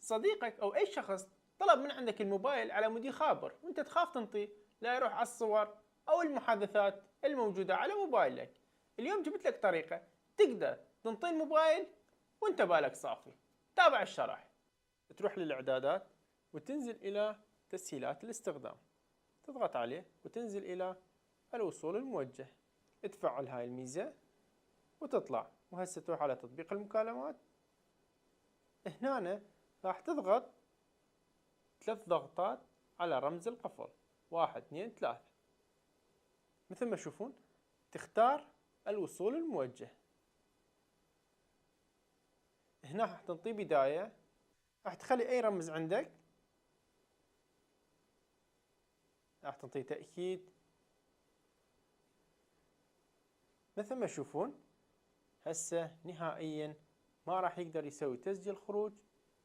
صديقك أو أي شخص طلب من عندك الموبايل على مود خابر وأنت تخاف تنطيه، لا يروح على الصور أو المحادثات الموجودة على موبايلك. اليوم جبت لك طريقة تقدر تنطي الموبايل وأنت بالك صافي. تابع الشرح. تروح للإعدادات وتنزل إلى تسهيلات الاستخدام، تضغط عليه وتنزل إلى الوصول الموجه، تفعل هاي الميزة وتطلع. وهسه تروح على تطبيق المكالمات. هنا راح تضغط 3 ضغطات على رمز القفل، 1 2 3. مثل ما تشوفون تختار الوصول الموجه. هنا راح تنطي بداية، راح تخلي أي رمز عندك، راح تنطي تأكيد. مثل ما تشوفون هسه نهائيا ما راح يقدر يسوي تسجيل خروج